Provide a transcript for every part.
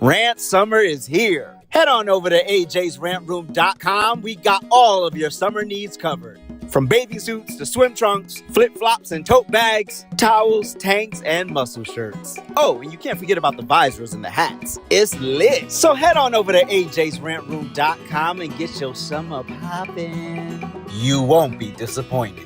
Rant summer is here. Head on over to AJsRANTroom.com. We got all of your summer needs covered. From bathing suits to swim trunks, flip-flops and tote bags, towels, tanks, and muscle shirts. Oh, and you can't forget about the visors and the hats. It's lit. So head on over to AJsRANTroom.com and get your summer poppin'. You won't be disappointed.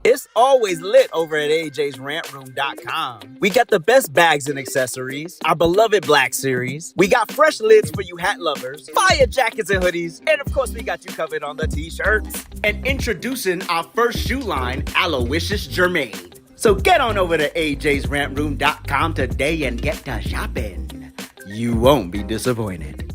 It's always lit over at AJsRANTroom.com. We got the best bags and accessories, our beloved Black Series. We got fresh lids for you hat lovers, fire jackets and hoodies, and of course we got you covered on the t-shirts. And introducing our first shoe line, Aloysius Germain. So get on over to AJsRANTroom.com today and get to shopping. You won't be disappointed.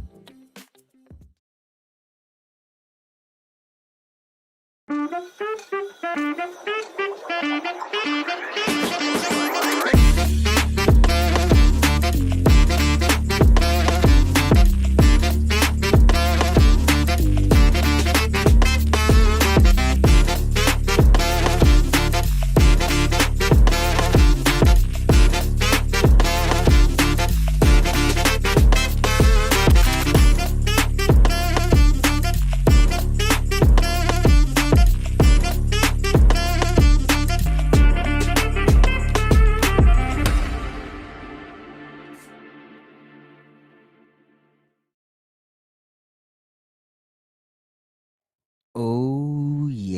Oh, yeah.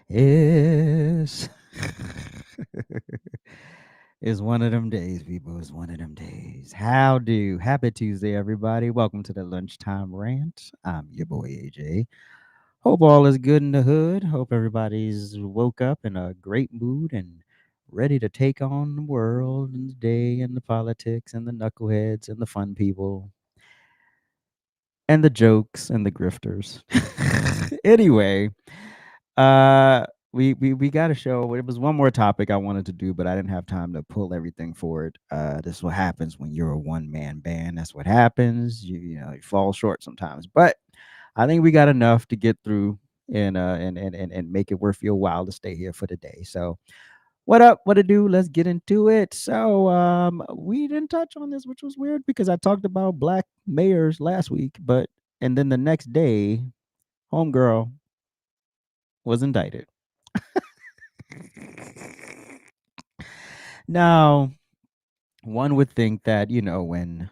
It's it's one of them days, people. It's one of them days. Happy Tuesday, everybody. Welcome to the Lunchtime Rant. I'm your boy, AJ. Hope all is good in the hood. Hope everybody's woke up in a great mood and ready to take on the world and the day and the politics and the knuckleheads and the fun people. And the jokes and the grifters. Anyway, we got a show. It was one more topic I wanted to do, but I didn't have time to pull everything forward. This is what happens when you're a one-man band. That's what happens. You fall short sometimes. But I think we got enough to get through and make it worth your while to stay here for the day. So what up? What to do? Let's get into it. So we didn't touch on this, which was weird because I talked about black mayors last week, and then the next day, homegirl was indicted. Now, one would think that, when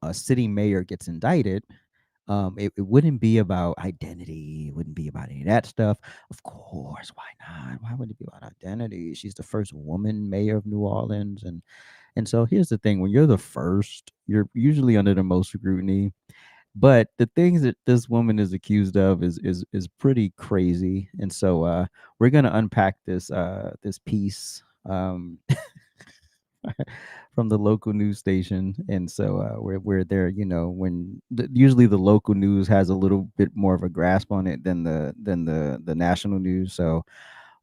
a city mayor gets indicted, it wouldn't be about identity. It wouldn't be about any of that stuff. Of course, why not? Why would it be about identity? She's the first woman mayor of New Orleans. And so here's the thing. When you're the first, you're usually under the most scrutiny. But the things that this woman is accused of is pretty crazy. And so we're going to unpack this piece from the local news station. And so we're there, when usually the local news has a little bit more of a grasp on it than the national news. So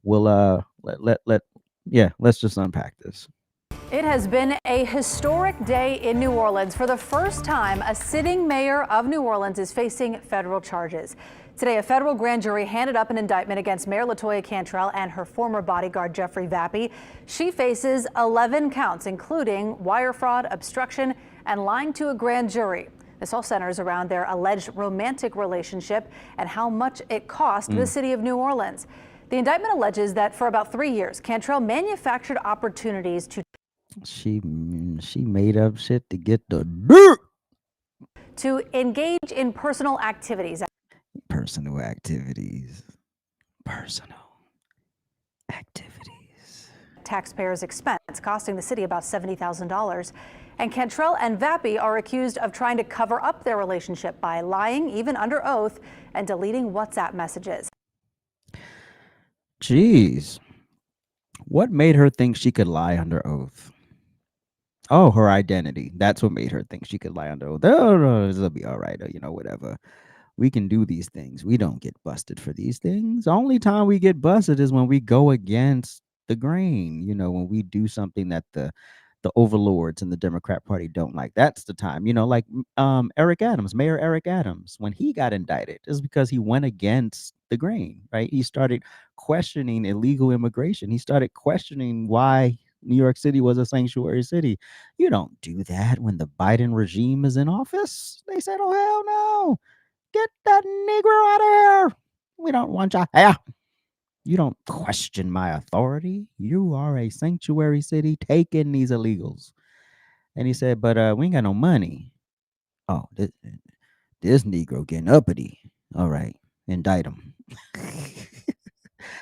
we'll let's just unpack this. It has been a historic day in New Orleans. For the first time, a sitting mayor of New Orleans is facing federal charges. Today, a federal grand jury handed up an indictment against Mayor LaToya Cantrell and her former bodyguard, Jeffrey Vappy. She faces 11 counts, including wire fraud, obstruction, and lying to a grand jury. This all centers around their alleged romantic relationship and how much it cost the city of New Orleans. The indictment alleges that for about 3 years, Cantrell manufactured opportunities to She made up shit to get the dirt. To engage in personal activities. Personal activities. Taxpayers' expense, costing the city about $70,000. And Cantrell and Vappy are accused of trying to cover up their relationship by lying, even under oath, and deleting WhatsApp messages. Jeez. What made her think she could lie under oath? Oh, her identity. That's what made her think she could lie under oath. Oh, no, this will be all right. Whatever. We can do these things. We don't get busted for these things. The only time we get busted is when we go against the grain, when we do something that the overlords in the Democrat Party don't like. That's the time, like Eric Adams, Mayor Eric Adams, when he got indicted, is because he went against the grain, right? He started questioning illegal immigration. He started questioning why New York City was a sanctuary city. You don't do that when the Biden regime is in office. They said, oh, hell no. Get that Negro out of here. We don't want you here. You don't question my authority. You are a sanctuary city. Take in these illegals. And he said, but we ain't got no money. Oh, this Negro getting uppity. All right, indict him.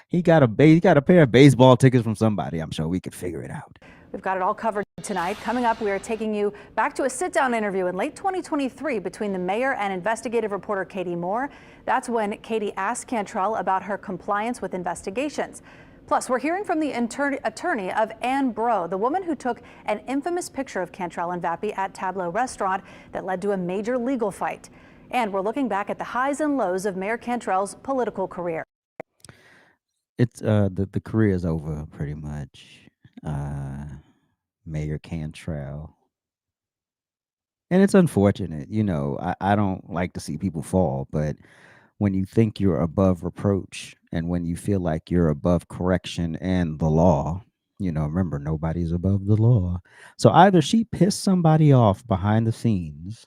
he got a pair of baseball tickets from somebody. I'm sure we could figure it out. We've got it all covered tonight. Coming up, we are taking you back to a sit-down interview in late 2023 between the mayor and investigative reporter Katie Moore. That's when Katie asked Cantrell about her compliance with investigations. Plus, we're hearing from the attorney of Ann Bro, the woman who took an infamous picture of Cantrell and Vappy at Tableau Restaurant that led to a major legal fight. And we're looking back at the highs and lows of Mayor Cantrell's political career. It's the career is over pretty much. Mayor Cantrell. And it's unfortunate, I don't like to see people fall, but when you think you're above reproach and when you feel like you're above correction and the law, remember, nobody's above the law. So either she pissed somebody off behind the scenes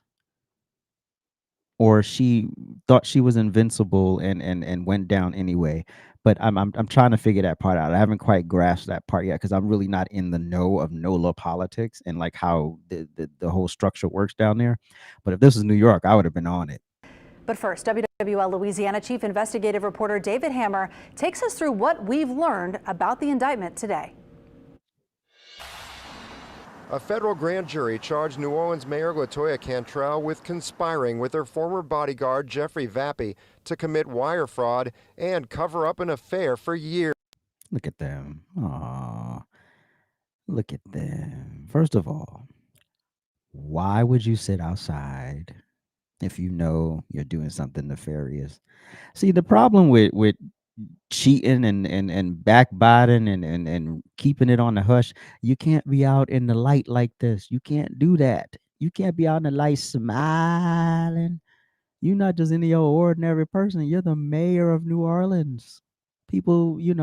or she thought she was invincible and went down anyway. But I'm trying to figure that part out. I haven't quite grasped that part yet because I'm really not in the know of NOLA politics and like how the whole structure works down there. But if this is New York, I would have been on it. But first, WWL Louisiana Chief Investigative Reporter David Hammer takes us through what we've learned about the indictment today. A federal grand jury charged New Orleans Mayor LaToya Cantrell with conspiring with her former bodyguard Jeffrey Vappy to commit wire fraud and cover up an affair for years. Look at them. Aw. Look at them. First of all, why would you sit outside if you know you're doing something nefarious? See, the problem with cheating and backbiting and keeping it on the hush, you can't be out in the light like this. You can't do that. You can't be out in the light smiling. You're not just any old ordinary person. You're the mayor of New Orleans. People, you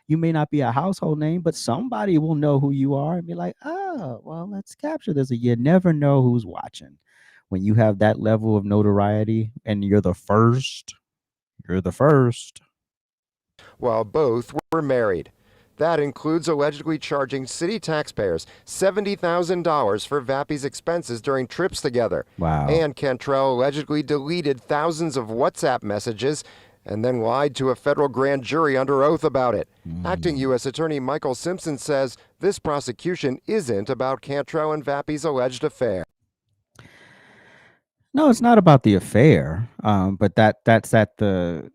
may not be a household name, but somebody will know who you are and be like, oh, well, let's capture this. You never know who's watching. When you have that level of notoriety and you're the first. While both were married. That includes allegedly charging city taxpayers $70,000 for Vappy's expenses during trips together. Wow. And Cantrell allegedly deleted thousands of WhatsApp messages and then lied to a federal grand jury under oath about it. Acting U.S. Attorney Michael Simpson says this prosecution isn't about Cantrell and Vappy's alleged affair. No, it's not about the affair, but that's at the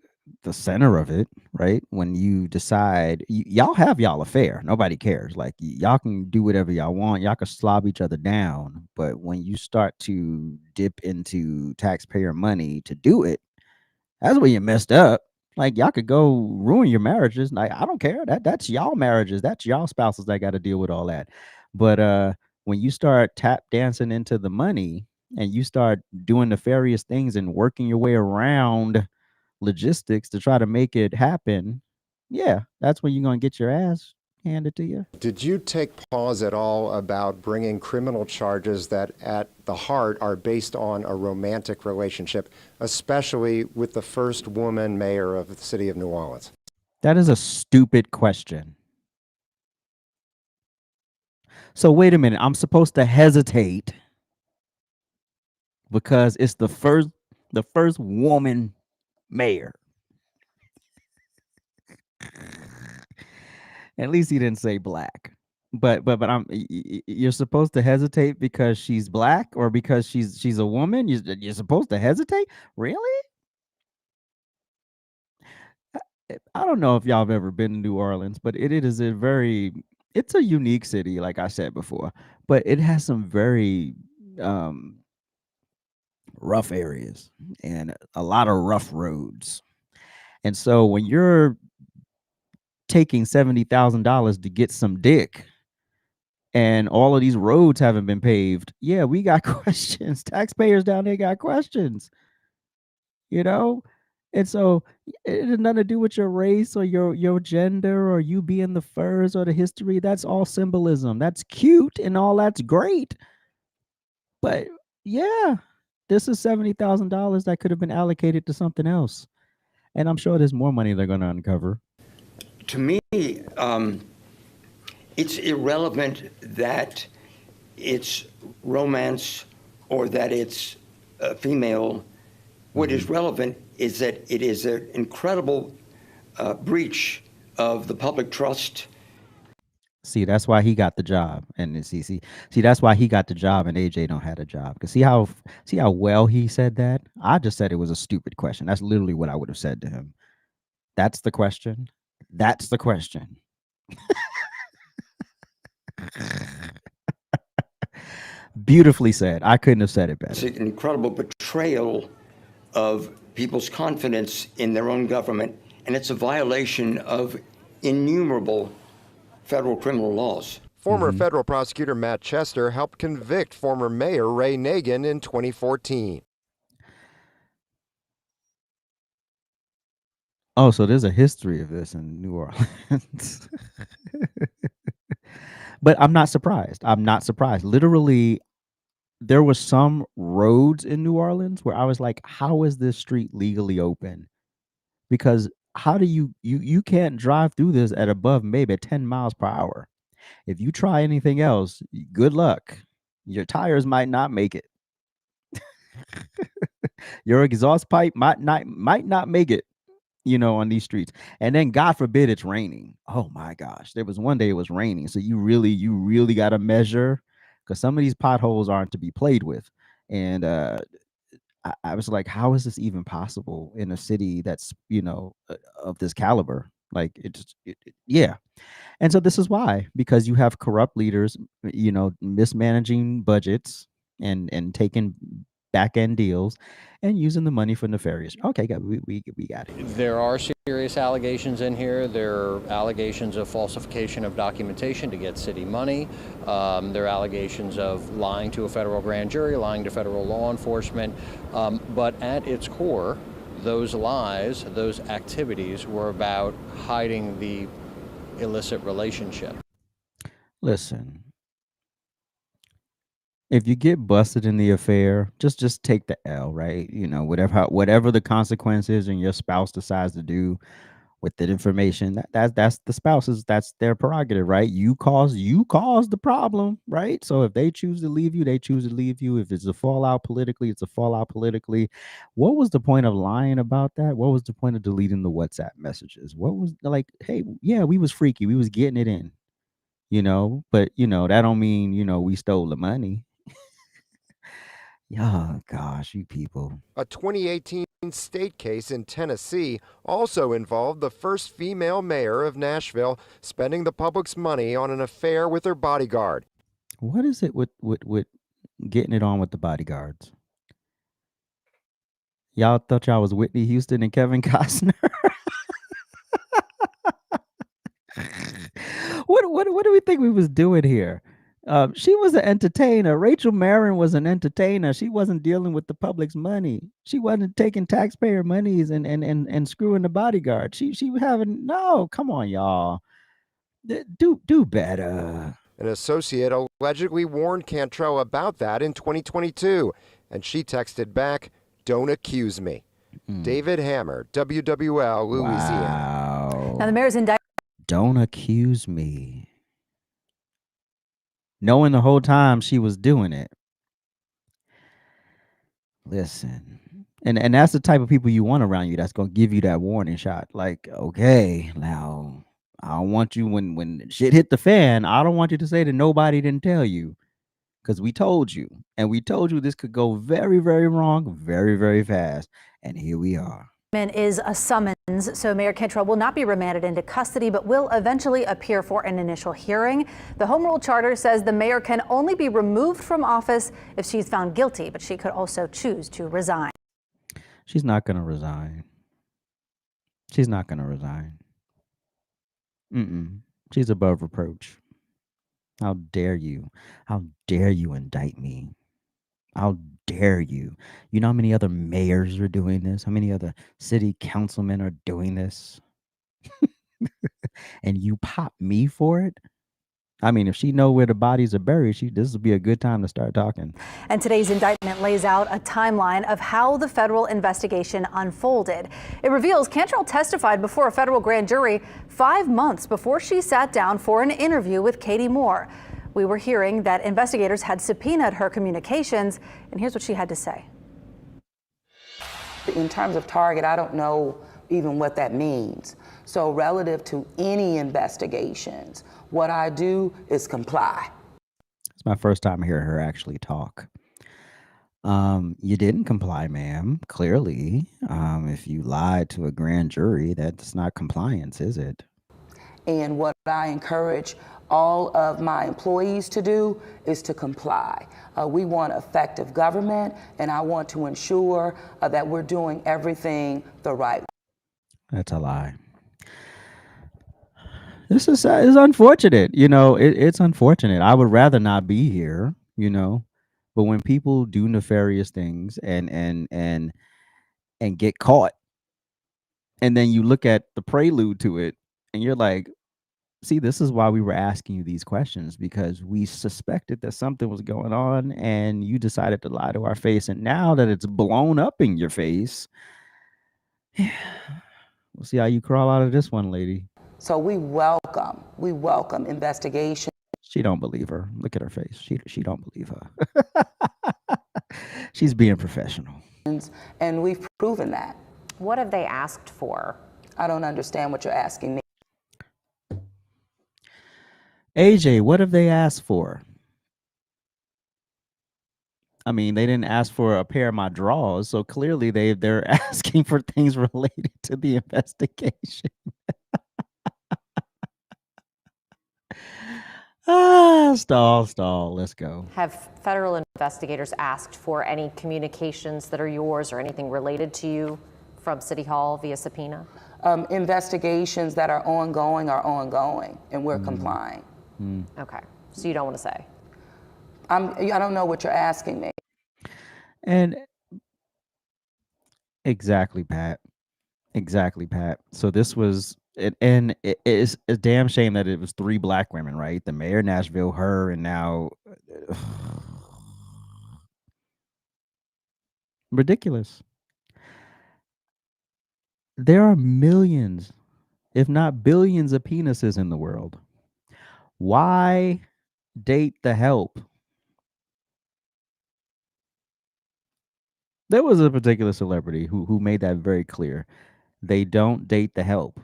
center of it, right? When you decide y'all have y'all affair, nobody cares. Like y'all can do whatever y'all want, y'all can slob each other down, but when you start to dip into taxpayer money to do it, that's where you messed up. Like y'all could go ruin your marriages. Like I don't care. That's y'all marriages. That's y'all spouses that got to deal with all that. But when you start tap dancing into the money and you start doing nefarious things and working your way around logistics to try to make it happen, yeah, that's when you're gonna get your ass handed to you. Did you take pause at all about bringing criminal charges that at the heart are based on a romantic relationship, especially with the first woman mayor of the city of New Orleans? That is a stupid question. So wait a minute, I'm supposed to hesitate because it's the first woman mayor. At least he didn't say black. But you're supposed to hesitate because she's black or because she's a woman. You're supposed to hesitate? Really? I don't know if y'all have ever been to New Orleans, but it is a very it's a unique city, like I said before, but it has some very um rough areas and a lot of rough roads. And so when you're taking $70,000 to get some dick and all of these roads haven't been paved, yeah, we got questions. Taxpayers down there got questions, you know? And so it has nothing to do with your race or your gender or you being the furs or the history. That's all symbolism. That's cute and all that's great. But yeah, this is $70,000 that could have been allocated to something else. And I'm sure there's more money they're going to uncover. To me, it's irrelevant that it's romance or that it's female. What is relevant is that it is an incredible breach of the public trust. See, that's why he got the job, and see, that's why he got the job, and AJ don't have a job. Cause see how well he said that. I just said it was a stupid question. That's literally what I would have said to him. That's the question. That's the question. Beautifully said. I couldn't have said it better. It's an incredible betrayal of people's confidence in their own government, and it's a violation of innumerable federal criminal laws. Former federal prosecutor Matt Chester helped convict former Mayor Ray Nagin in 2014. Oh, so there's a history of this in New Orleans. But I'm not surprised. I'm not surprised. Literally, there was some roads in New Orleans where I was like, how is this street legally open? Because how do you can't drive through this at above maybe 10 miles per hour. If you try anything else, good luck. Your tires might not make it. Your exhaust pipe might not make it, on these streets. And then God forbid it's raining. Oh my gosh. There was one day it was raining. So you really got to measure, because some of these potholes aren't to be played with. And I was like, how is this even possible in a city that's, of this caliber? Like yeah. And so this is why, because you have corrupt leaders, mismanaging budgets and taking back end deals and using the money for nefarious. Okay, we got it. There are serious allegations in here. There are allegations of falsification of documentation to get city money. There are allegations of lying to a federal grand jury, lying to federal law enforcement. But at its core, those lies, those activities were about hiding the illicit relationship. Listen, if you get busted in the affair, just take the L, right? Whatever the consequences and your spouse decides to do with that information, that's the spouse's, that's their prerogative, right? You caused the problem, right? So if they choose to leave you, they choose to leave you. If it's a fallout politically, it's a fallout politically. What was the point of lying about that? What was the point of deleting the WhatsApp messages? What was like, hey, yeah, we was freaky, we was getting it in, but that don't mean, we stole the money. Oh gosh, you people. A 2018 state case in Tennessee also involved the first female mayor of Nashville spending the public's money on an affair with her bodyguard. What is it with getting it on with the bodyguards? Y'all thought y'all was Whitney Houston and Kevin Costner? What do we think we was doing here? She was an entertainer. Rachel Marin was an entertainer. She wasn't dealing with the public's money. She wasn't taking taxpayer monies and screwing the bodyguard. She was having, no, come on, y'all. Do better. An associate allegedly warned Cantrell about that in 2022, and she texted back, "Don't accuse me." David Hammer, WWL, Louisiana. Wow. Now the mayor's indicted. Don't accuse me. Knowing the whole time she was doing it. Listen. And that's the type of people you want around you that's going to give you that warning shot. Like, okay, now I don't want you when shit hit the fan, I don't want you to say that nobody didn't tell you, because we told you, and we told you this could go very, very wrong very, very fast, and here we are. Is a summons, so Mayor Cantrell will not be remanded into custody, but will eventually appear for an initial hearing. The Home Rule Charter says the mayor can only be removed from office if she's found guilty, but she could also choose to resign. She's not going to resign. She's not going to resign. She's above reproach. How dare you? How dare you indict me? How dare you? You know how many other mayors are doing this? How many other city councilmen are doing this? And you pop me for it? I mean, if she know where the bodies are buried, this would be a good time to start talking. And today's indictment lays out a timeline of how the federal investigation unfolded. It reveals Cantrell testified before a federal grand jury 5 months before she sat down for an interview with Katie Moore. We were hearing that investigators had subpoenaed her communications, and here's what she had to say. In terms of target, I don't know even what that means. So relative to any investigations, what I do is comply. It's my first time hearing her actually talk. You didn't comply, ma'am, clearly. If you lied to a grand jury, that's not compliance, is it? And what I encourage all of my employees to do is to comply. We want effective government, and I want to ensure that we're doing everything the right way. That's a lie. This is unfortunate. You know, it's unfortunate. I would rather not be here, you know, but when people do nefarious things and get caught, and then you look at the prelude to it and you're like, see, this is why we were asking you these questions, because we suspected that something was going on and you decided to lie to our face. And now that it's blown up in your face, we'll see how you crawl out of this one, lady. So we welcome investigation. She don't believe her. Look at her face. She don't believe her. She's being professional. And we've proven that. What have they asked for? I don't understand what you're asking me. AJ, what have they asked for? I mean, they didn't ask for a pair of my drawers, so clearly they're asking for things related to the investigation. Stall. Let's go. Have federal investigators asked for any communications that are yours or anything related to you from City Hall via subpoena? Investigations that are ongoing, and we're complying. Okay, so you don't want to say? I don't know what you're asking me. And exactly, Pat. So this was it, and it is a damn shame that it was 3 black women, right? The mayor of Nashville, her, and now ridiculous. There are millions, if not billions, of penises in the world. Why date the help? There was a particular celebrity who made that very clear. They don't date the help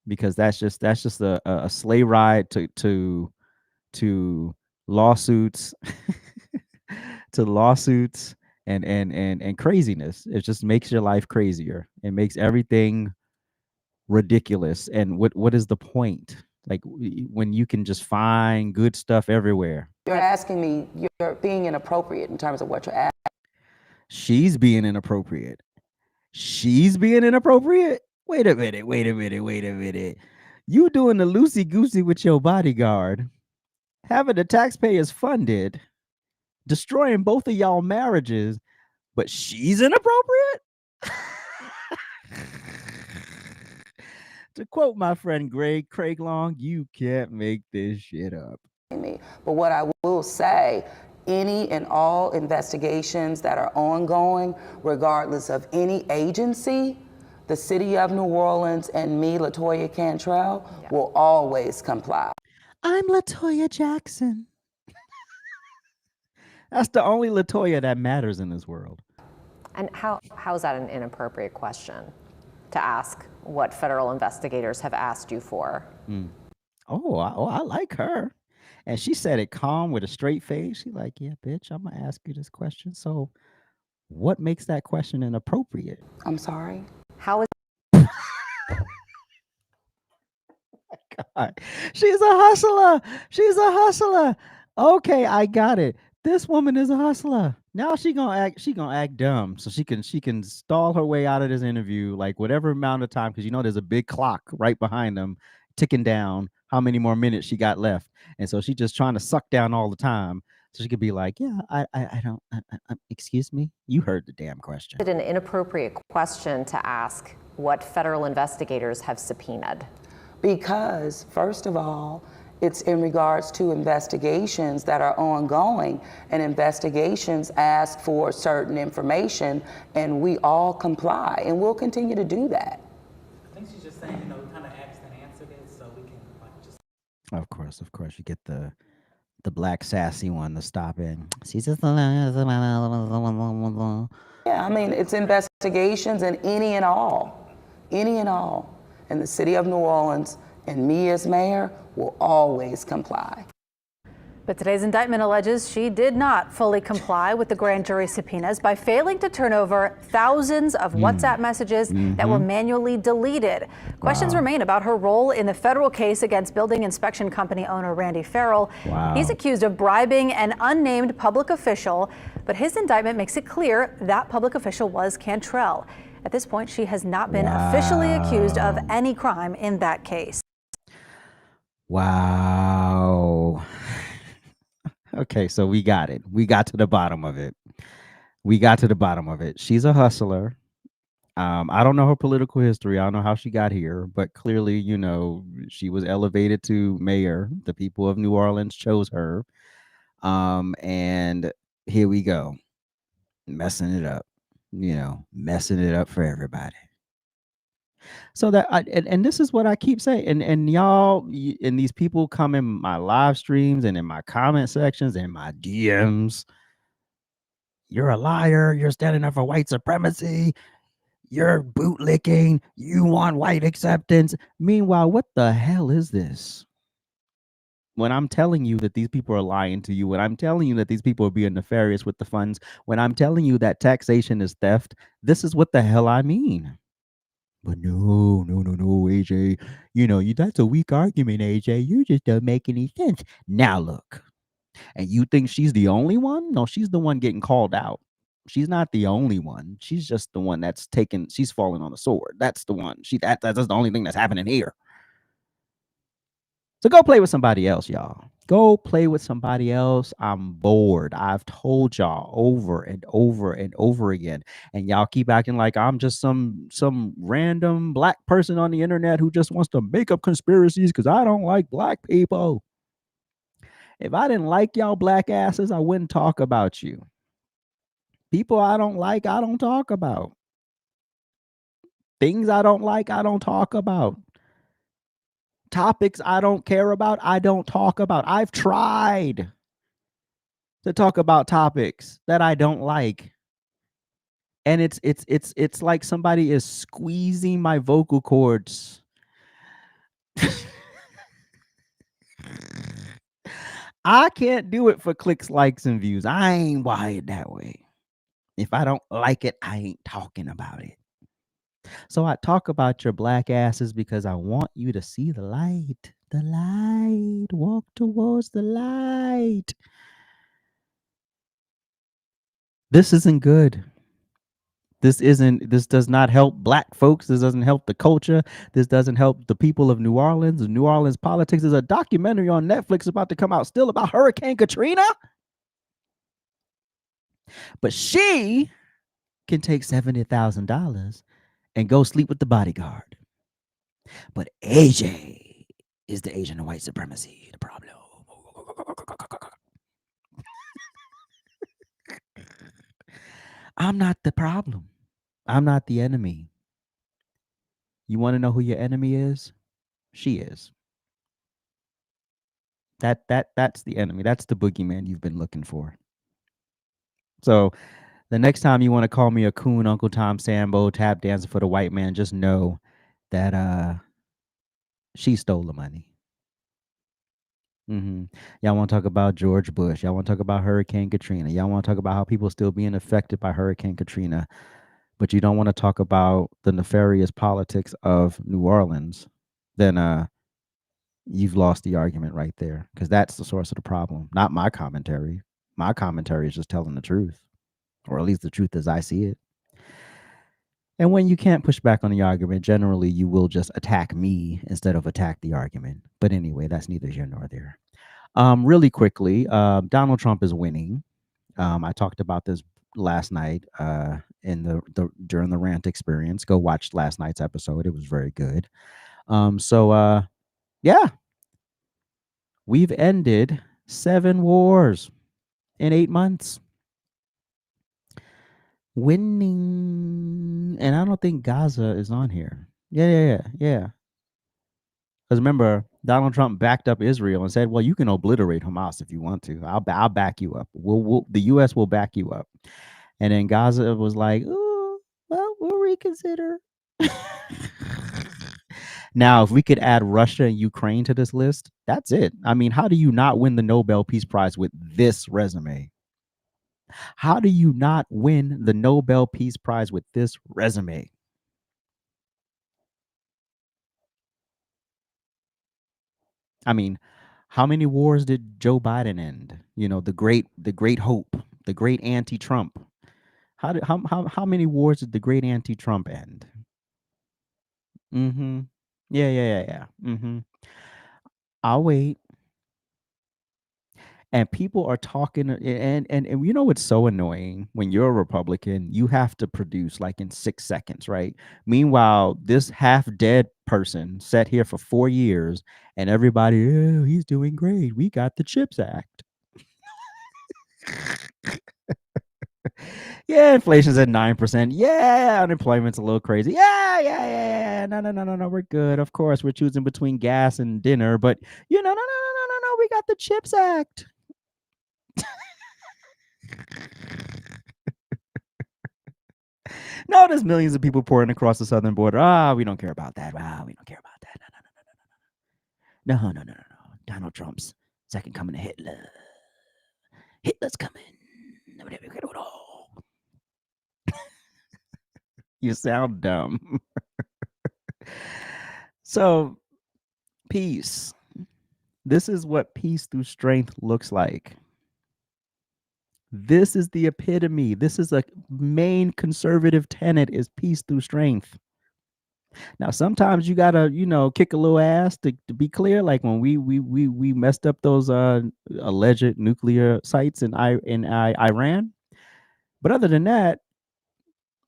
because that's just a sleigh ride to lawsuits to lawsuits and craziness. It just makes your life crazier. It makes everything ridiculous. And what is the point? Like when you can just find good stuff everywhere. You're asking me, you're being inappropriate in terms of what you're asking. She's being inappropriate. Wait a minute. You doing the loosey-goosey with your bodyguard, having the taxpayers funded, destroying both of y'all marriages, but she's inappropriate? To quote my friend Craig Long, you can't make this shit up. But what I will say, any and all investigations that are ongoing, regardless of any agency, the city of New Orleans and me, LaToya Cantrell, will always comply. I'm LaToya Jackson. That's the only LaToya that matters in this world. And how is that an inappropriate question to ask what federal investigators have asked you for? I like her. And she said it calm with a straight face. She's like, yeah, bitch, I'm going to ask you this question. So what makes that question inappropriate? I'm sorry? How is She's a hustler. She's a hustler. Okay, I got it. This woman is a hustler. Now she gonna act dumb so she can stall her way out of this interview like whatever amount of time, because you know there's a big clock right behind them ticking down how many more minutes she got left. And so she's just trying to suck down all the time so she could be like, yeah, I don't excuse me, you heard the damn question. Is it an inappropriate question to ask what federal investigators have subpoenaed? Because, first of all, it's in regards to investigations that are ongoing, and investigations ask for certain information, and we all comply, and we'll continue to do that. I think she's just saying, we kind of asked and answered it, so we can just. Of course, you get the black sassy one to stop in. She's just Yeah, I mean, it's investigations and any and all. And the city of New Orleans and me as mayor will always comply. But today's indictment alleges she did not fully comply with the grand jury subpoenas by failing to turn over thousands of WhatsApp messages that were manually deleted. Questions remain about her role in the federal case against building inspection company owner Randy Farrell. He's accused of bribing an unnamed public official, but his indictment makes it clear that public official was Cantrell. At this point, she has not been officially accused of any crime in that case. Wow. Okay, so we got it. We got to the bottom of it. She's a hustler. I don't know her political history. I don't know how she got here, but clearly, she was elevated to mayor. The people of New Orleans chose her. And here we go. Messing it up, messing it up for everybody. So that and this is what I keep saying, and y'all and these people come in my live streams and in my comment sections and my DMs. You're a liar. You're standing up for white supremacy. You're bootlicking. You want white acceptance. Meanwhile, what the hell is this? When I'm telling you that these people are lying to you, when I'm telling you that these people are being nefarious with the funds, when I'm telling you that taxation is theft, this is what the hell I mean. But no, AJ. That's a weak argument, AJ. You just don't make any sense. Now look, and you think she's the only one? No, she's the one getting called out. She's not the only one. She's just the one that's she's falling on the sword. That's the one. That's the only thing that's happening here. So go play with somebody else, y'all. Go play with somebody else. I'm bored. I've told y'all over and over and over again. And y'all keep acting like I'm just some random black person on the internet who just wants to make up conspiracies because I don't like black people. If I didn't like y'all black asses, I wouldn't talk about you. People I don't like, I don't talk about. Things I don't like, I don't talk about. Topics I don't care about, I don't talk about. I've tried to talk about topics that I don't like. And it's like somebody is squeezing my vocal cords. I can't do it for clicks, likes, and views. I ain't wired that way. If I don't like it, I ain't talking about it. So I talk about your black asses because I want you to see the light. The light. Walk towards the light. This isn't good. This does not help black folks. This doesn't help the culture. This doesn't help the people of New Orleans. New Orleans politics. There's a documentary on Netflix about to come out still about Hurricane Katrina. But she can take $70,000 and go sleep with the bodyguard. But AJ is the agent of white supremacy, the problem. I'm not the problem. I'm not the enemy. You want to know who your enemy is? She is. That's the enemy. That's the boogeyman you've been looking for. So the next time you want to call me a coon, Uncle Tom Sambo, tap dancing for the white man, just know that she stole the money. Y'all want to talk about George Bush. Y'all want to talk about Hurricane Katrina. Y'all want to talk about how people are still being affected by Hurricane Katrina. But you don't want to talk about the nefarious politics of New Orleans. Then you've lost the argument right there, because that's the source of the problem, not my commentary. My commentary is just telling the truth, or at least the truth as I see it. And when you can't push back on the argument, generally you will just attack me instead of attack the argument. But anyway, that's neither here nor there. Really quickly, Donald Trump is winning. I talked about this last night in the during the rant experience. Go watch last night's episode; it was very good. Yeah, we've ended 7 wars in 8 months. Winning, and I don't think Gaza is on here. Yeah. Because remember, Donald Trump backed up Israel and said, "Well, you can obliterate Hamas if you want to. I'll back you up. The U.S. will back you up." And then Gaza was like, "Oh, well, we'll reconsider." Now, if we could add Russia and Ukraine to this list, that's it. I mean, how do you not win the Nobel Peace Prize with this resume? How do you not win the Nobel Peace Prize with this resume? I mean, how many wars did Joe Biden end? You know, the great hope, the great anti-Trump. How many wars did the great anti-Trump end? Mm-hmm. Yeah. Mm-hmm. I'll wait. And people are talking, and you know what's so annoying? When you're a Republican, you have to produce like in 6 seconds, right? Meanwhile, this half dead person sat here for 4 years and everybody, oh, he's doing great. We got the CHIPS Act. Yeah, inflation's at 9%. Yeah, unemployment's a little crazy. Yeah. No. We're good. Of course, we're choosing between gas and dinner, but no. We got the CHIPS Act. No, there's millions of people pouring across the southern border. We don't care about that. Wow, we don't care about that. No. Donald Trump's second coming to Hitler. Hitler's coming. You sound dumb. So, peace. This is what peace through strength looks like. This is the epitome. This is a main conservative tenet, is peace through strength. Now, sometimes you gotta, kick a little ass to be clear. Like when we messed up those alleged nuclear sites in Iran. But other than that,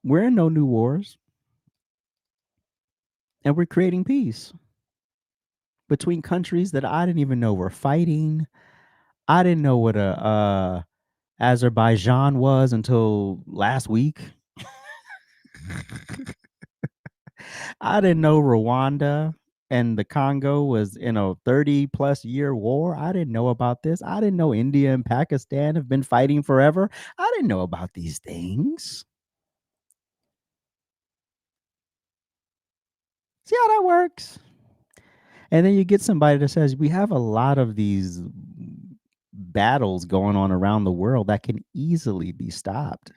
we're in no new wars, and we're creating peace between countries that I didn't even know were fighting. I didn't know what a Azerbaijan was until last week. I didn't know Rwanda and the Congo was in a 30+ year war. I didn't know about this. I didn't know India and Pakistan have been fighting forever. I didn't know about these things. See how that works? And then you get somebody that says, we have a lot of these battles going on around the world that can easily be stopped.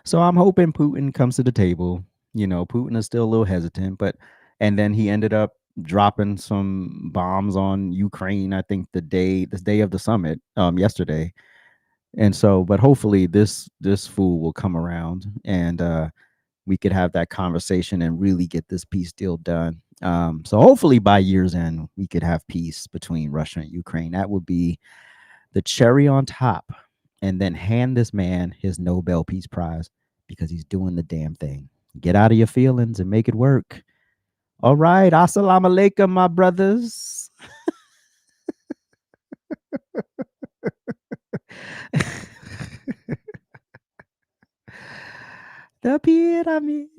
So I'm hoping Putin comes to the table. Putin is still a little hesitant, and then he ended up dropping some bombs on Ukraine, I think this day of the summit, yesterday. And so, but hopefully this fool will come around and we could have that conversation and really get this peace deal done. So hopefully by year's end, we could have peace between Russia and Ukraine. That would be the cherry on top. And then hand this man his Nobel Peace Prize because he's doing the damn thing. Get out of your feelings and make it work. All right. Assalamu alaikum, my brothers. The pyramid.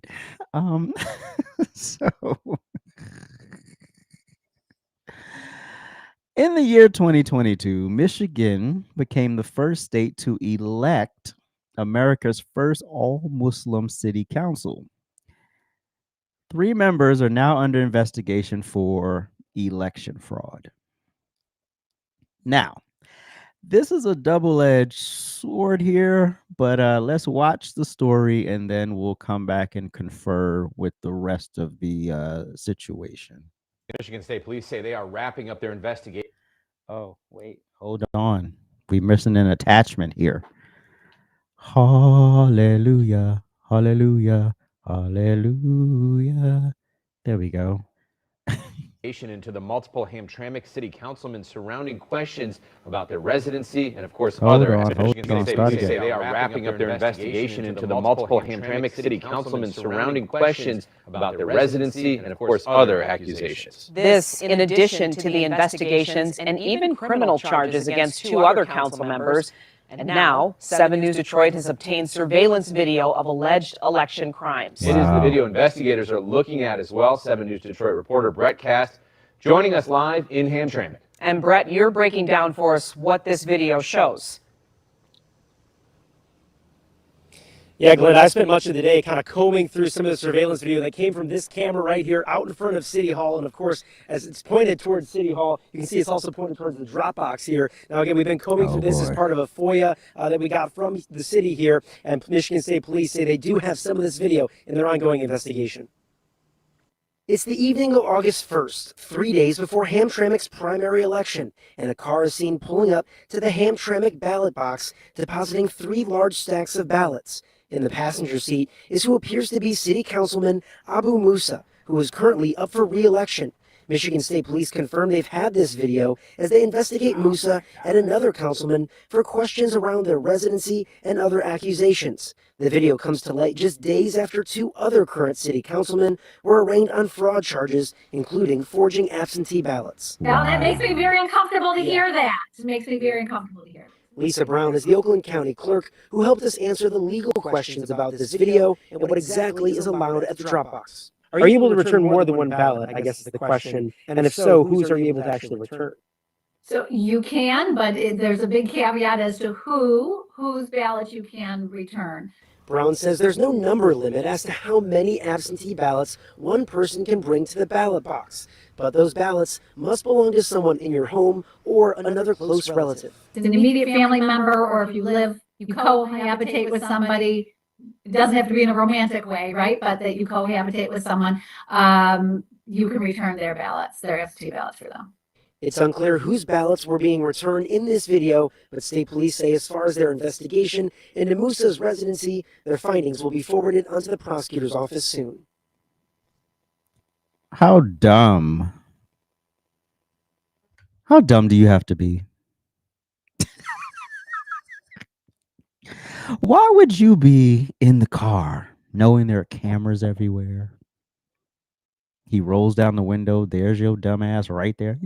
So in the year 2022, Michigan became the first state to elect America's first all-Muslim city council. 3 members are now under investigation for election fraud. Now, this is a double-edged sword here, but let's watch the story and then we'll come back and confer with the rest of the situation. Michigan State Police say they are wrapping up their investigation. Oh, wait, hold on. We're missing an attachment here. Hallelujah, hallelujah, hallelujah. There we go. Into the multiple Hamtramck city councilmen surrounding questions about their residency and, of course, Hold other. on, Michigan hold on, State start Police again. say they are wrapping up their investigation into the multiple Hamtramck city councilmen surrounding questions about their residency and, of course, other accusations. This, in addition to the investigations and even criminal charges against 2 other council members. And now, 7 News Detroit has obtained surveillance video of alleged election crimes. It is the video investigators are looking at as well. 7 News Detroit reporter Brett Cast joining us live in Hamtramck. And Brett, you're breaking down for us what this video shows. Yeah, Glenn, I spent much of the day kind of combing through some of the surveillance video that came from this camera right here out in front of City Hall. And of course, as it's pointed towards City Hall, you can see it's also pointed towards the drop box here. Now, again, we've been combing through this as part of a FOIA that we got from the city here. And Michigan State Police say they do have some of this video in their ongoing investigation. It's the evening of August 1st, 3 days before Hamtramck's primary election, and a car is seen pulling up to the Hamtramck ballot box, depositing 3 large stacks of ballots. In the passenger seat is who appears to be City Councilman Abu Musa, who is currently up for re-election. Michigan State Police confirm they've had this video as they investigate Musa and another councilman for questions around their residency and other accusations. The video comes to light just days after 2 other current city councilmen were arraigned on fraud charges, including forging absentee ballots. Now that makes me very uncomfortable to hear that. It makes me very uncomfortable to hear that. Lisa Brown is the Oakland County Clerk who helped us answer the legal questions about this video and what exactly is allowed at the drop box. Are you able to return more than one ballot, I guess is the question, and if so, whose are you able to actually return? So you can, but there's a big caveat as to whose ballot you can return. Brown says there's no number limit as to how many absentee ballots one person can bring to the ballot box, but those ballots must belong to someone in your home or another close relative. It's an immediate family member, or if you cohabitate with somebody. It doesn't have to be in a romantic way, right? But that you cohabitate with someone, you can return their ballots, their absentee ballots for them. It's unclear whose ballots were being returned in this video, but state police say as far as their investigation into Musa's residency, their findings will be forwarded onto the prosecutor's office soon. How dumb? How dumb do you have to be? Why would you be in the car knowing there are cameras everywhere? He rolls down the window. There's your dumbass right there.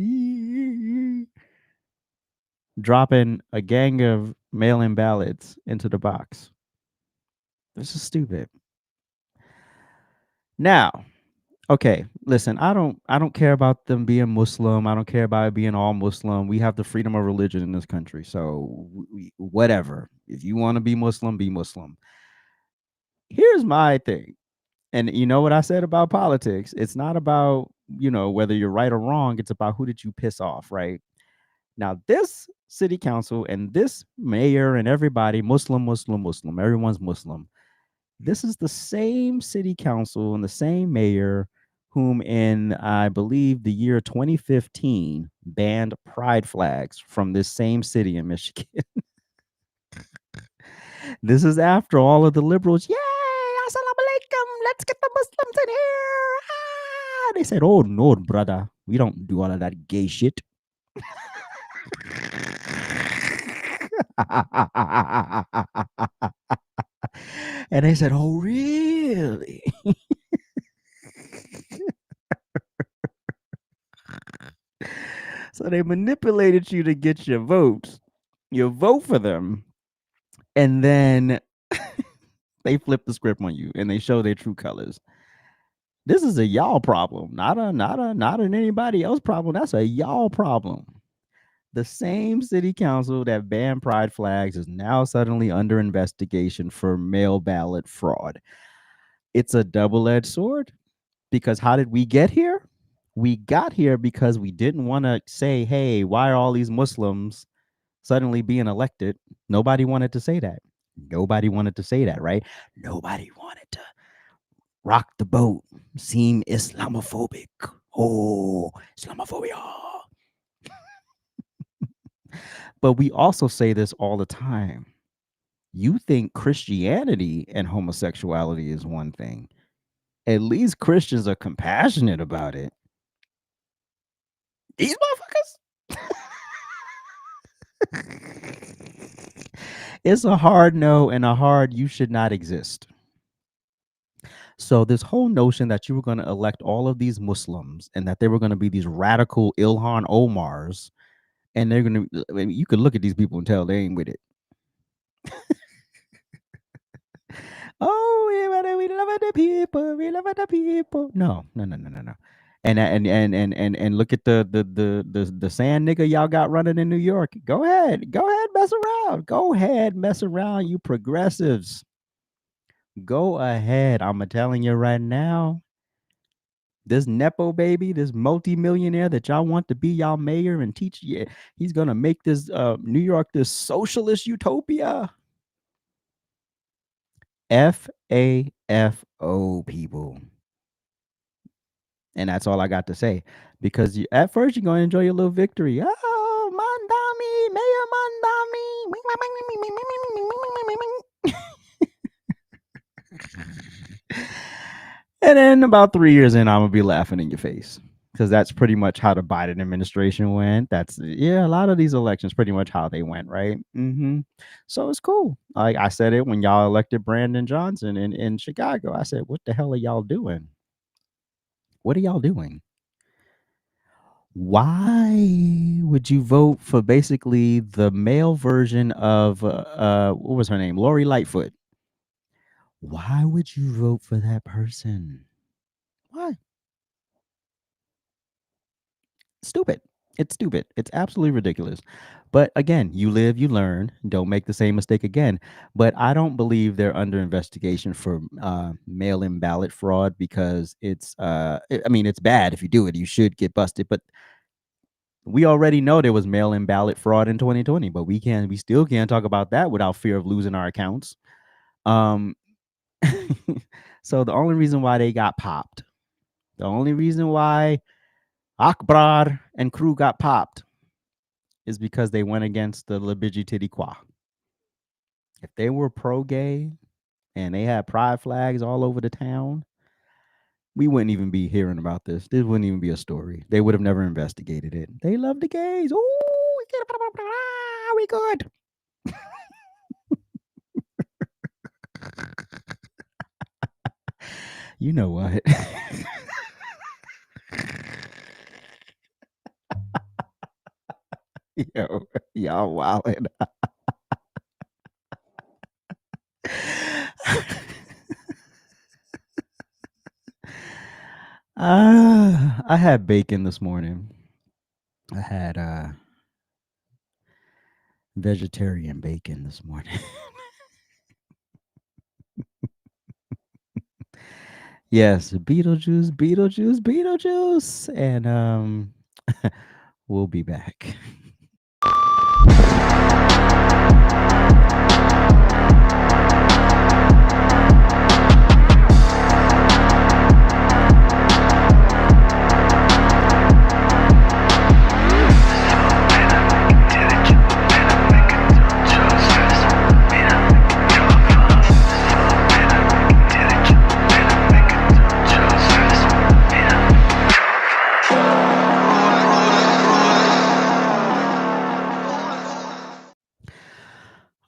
Dropping a gang of mail-in ballots into the box. This is stupid. Now, okay, listen, I don't care about them being Muslim. I don't care about it being all Muslim. We have the freedom of religion in this country. So whatever. If you want to be Muslim, be Muslim. Here's my thing. And you know what I said about politics? It's not about, whether you're right or wrong. It's about who did you piss off, right? Now, this city council and this mayor and everybody, Muslim, everyone's Muslim. This is the same city council and the same mayor whom in, I believe, the year 2015 banned pride flags from this same city in Michigan. This is after all of the liberals, yay, assalamu alaikum, let's get the Muslims in here. Ah! They said, oh, no, brother, we don't do all of that gay shit. And they said, oh, really? So they manipulated you to get your votes. You vote for them. And then they flip the script on you and they show their true colors. This is a y'all problem, not an anybody else problem. That's a y'all problem. The same city council that banned pride flags is now suddenly under investigation for mail ballot fraud. It's a double-edged sword, because how did we get here? We got here because we didn't want to say, hey, why are all these Muslims suddenly being elected? Nobody wanted to say that. Nobody wanted to say that, right? Nobody wanted to rock the boat, seem Islamophobic, Oh, Islamophobia. But we also say this all the time. You think Christianity and homosexuality is one thing. At least Christians are compassionate about it. These motherfuckers. It's a hard no and a hard you should not exist. So this whole notion that you were going to elect all of these Muslims and that they were going to be these radical Ilhan Omars, and they're going to, I mean, you could look at these people and tell they ain't with it. Oh, we love the people. We love the people. No. And look at the sand nigga y'all got running in New York. Go ahead, mess around. Go ahead, mess around, you progressives. Go ahead. I'm telling you right now. This Nepo baby, this multimillionaire that y'all want to be y'all mayor and teach you, he's gonna make this New York this socialist utopia. FAFO, people. And that's all I got to say. Because at first you're going to enjoy your little victory. Oh, Mandami, Mayor Mandami. And then about 3 years in, I'm going to be laughing in your face. Because that's pretty much how the Biden administration went. That's, a lot of these elections pretty much how they went, right? So it's cool. I said it when y'all elected Brandon Johnson in Chicago. I said, what the hell are y'all doing? What are y'all doing? Why would you vote for basically the male version of what was her name? Lori Lightfoot. Why would you vote for that person? Why? Stupid. It's stupid. It's absolutely ridiculous. But again, you live, you learn. Don't make the same mistake again. But I don't believe they're under investigation for mail-in ballot fraud because it's it's bad if you do it. You should get busted. But we already know there was mail-in ballot fraud in 2020, but we still can't talk about that without fear of losing our accounts. So the only reason why they got popped, the only reason why Akbar and crew got popped is because they went against the Lebiji If they were pro-gay and they had pride flags all over the town, we wouldn't even be hearing about this. This wouldn't even be a story. They would have never investigated it. They love the gays. Ooh, we good. You know what? Yo, y'all wildin'. I had bacon this morning. I had vegetarian bacon this morning. Yes, Beetlejuice. And we'll be back.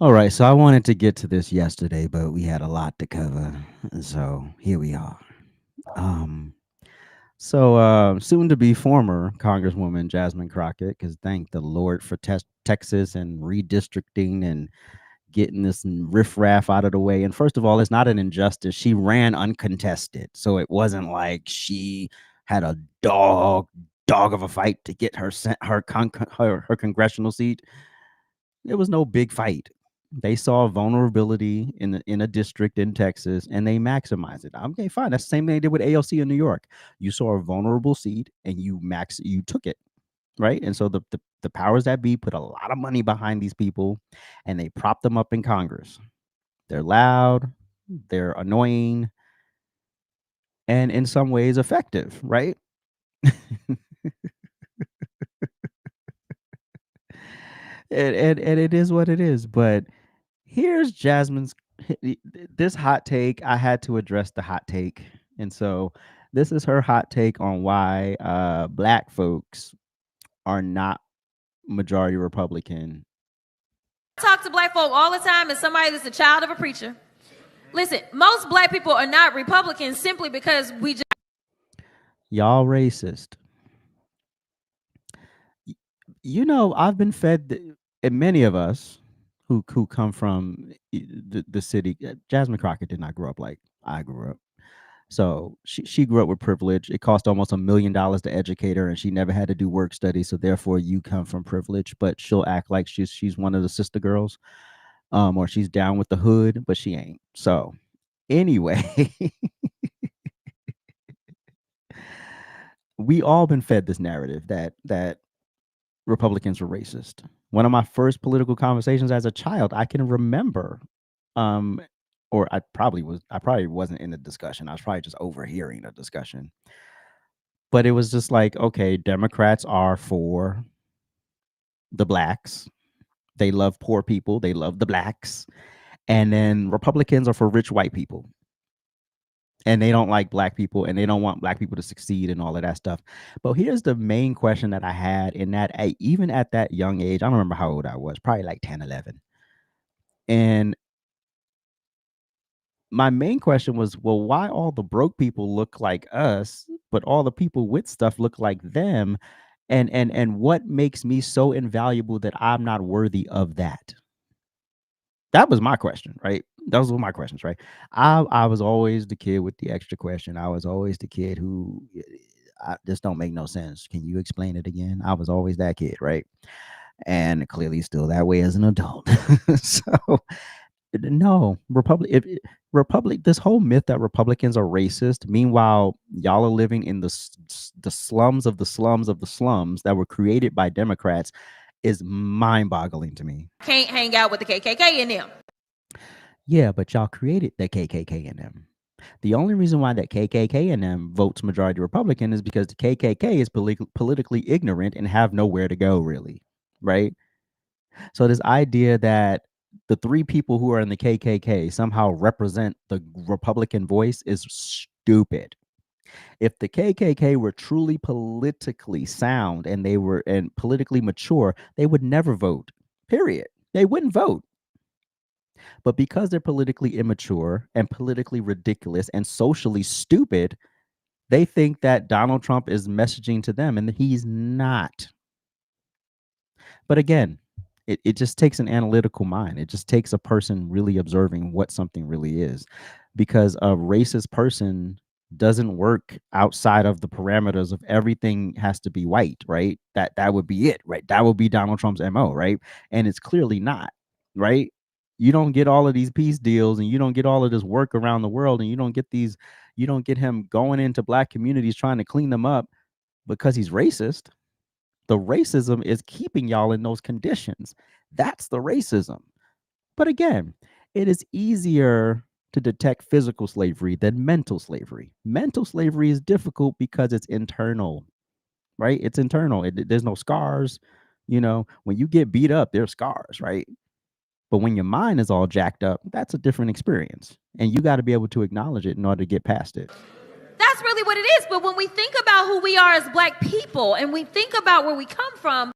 All right, so I wanted to get to this yesterday, but we had a lot to cover. So here we are. Soon to be former Congresswoman Jasmine Crockett, because thank the Lord for Texas and redistricting and getting this riffraff out of the way. And first of all, it's not an injustice. She ran uncontested. So it wasn't like she had a dog of a fight to get her congressional seat. There was no big fight. They saw vulnerability in a district in Texas and they maximized it. Okay, fine. That's the same thing they did with AOC in New York. You saw a vulnerable seat and you took it. Right. And so the powers that be put a lot of money behind these people and they prop them up in Congress. They're loud, they're annoying, and in some ways effective, right? And it is what it is. But here's Jasmine's this hot take. I had to address the hot take, and so this is her hot take on why black folks are not majority Republican. I talk to black folk all the time as somebody that's a child of a preacher. Listen, most black people are not Republicans simply because we just... Y'all racist. You know, I've been fed, and many of us who come from the city. Jasmine Crockett did not grow up like I grew up. So she grew up with privilege. It cost almost $1 million to educate her, and she never had to do work study. So therefore, you come from privilege. But she'll act like she's one of the sister girls, or she's down with the hood, but she ain't. So anyway, we all been fed this narrative that Republicans were racist. One of my first political conversations as a child, I can remember, or I probably wasn't in the discussion. I was probably just overhearing the discussion. But it was just like, okay, Democrats are for the blacks. They love poor people. They love the blacks. And then Republicans are for rich white people. And they don't like black people, and they don't want black people to succeed and all of that stuff. But here's the main question that I had in that, even at that young age, I don't remember how old I was, probably like 10, 11. And my main question was, well, why all the broke people look like us, but all the people with stuff look like them? And what makes me so invaluable that I'm not worthy of that? That was my question, right? Those were my questions, right? I was always the kid with the extra question. I was always the kid who this don't make no sense. Can you explain it again? I was always that kid, right? And clearly still that way as an adult. So no, this whole myth that Republicans are racist. Meanwhile, y'all are living in the slums of the slums of the slums that were created by Democrats is mind-boggling to me. Can't hang out with the KKK in them. Yeah, but y'all created the KKK in them. The only reason why that KKK in them votes majority Republican is because the KKK is politically ignorant and have nowhere to go, really, right? So this idea that the three people who are in the KKK somehow represent the Republican voice is stupid. If the KKK were truly politically sound and they were politically mature, they would never vote. Period. They wouldn't vote. But because they're politically immature and politically ridiculous and socially stupid, they think that Donald Trump is messaging to them, and he's not. But again, it just takes an analytical mind. It just takes a person really observing what something really is, because a racist person doesn't work outside of the parameters of everything has to be white, right? That would be it, right? That would be Donald Trump's MO, right? And it's clearly not, right? You don't get all of these peace deals, and you don't get all of this work around the world, and you don't get him going into black communities trying to clean them up because he's racist. The racism is keeping y'all in those conditions. That's the racism. But again, it is easier to detect physical slavery than mental slavery. Mental slavery is difficult because it's internal, right? It's internal. There's no scars. You know, when you get beat up, there's scars, right? But when your mind is all jacked up, that's a different experience. And you got to be able to acknowledge it in order to get past it. That's really what it is. But when we think about who we are as black people and we think about where we come from.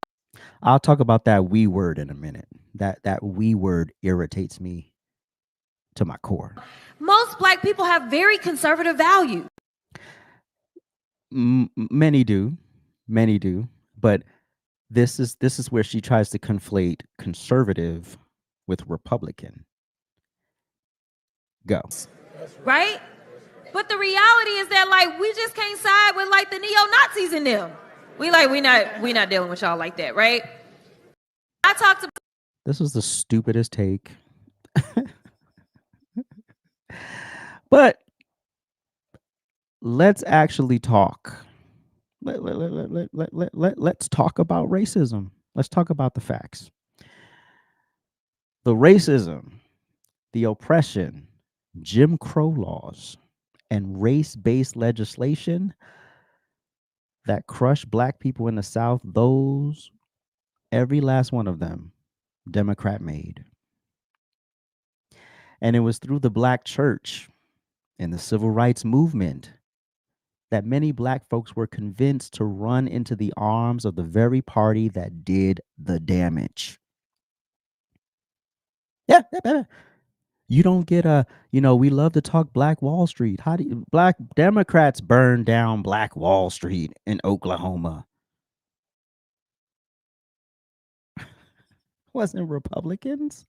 I'll talk about that we word in a minute. That we word irritates me to my core. Most black people have very conservative values. Many do. But this is where she tries to conflate conservative with Republican. Go. Right? But the reality is that, like, we just can't side with, like, the neo-Nazis in them. We not dealing with y'all like that, right? I talked to... This was the stupidest take. But let's actually talk. Let's talk about racism. Let's talk about the facts. The racism, the oppression, Jim Crow laws, and race-based legislation, that crushed black people in the South, those, every last one of them, Democrat made. And it was through the black church and the civil rights movement that many black folks were convinced to run into the arms of the very party that did the damage. Yeah. You don't get we love to talk Black Wall Street. How do you, black Democrats burn down Black Wall Street in Oklahoma? Wasn't Republicans?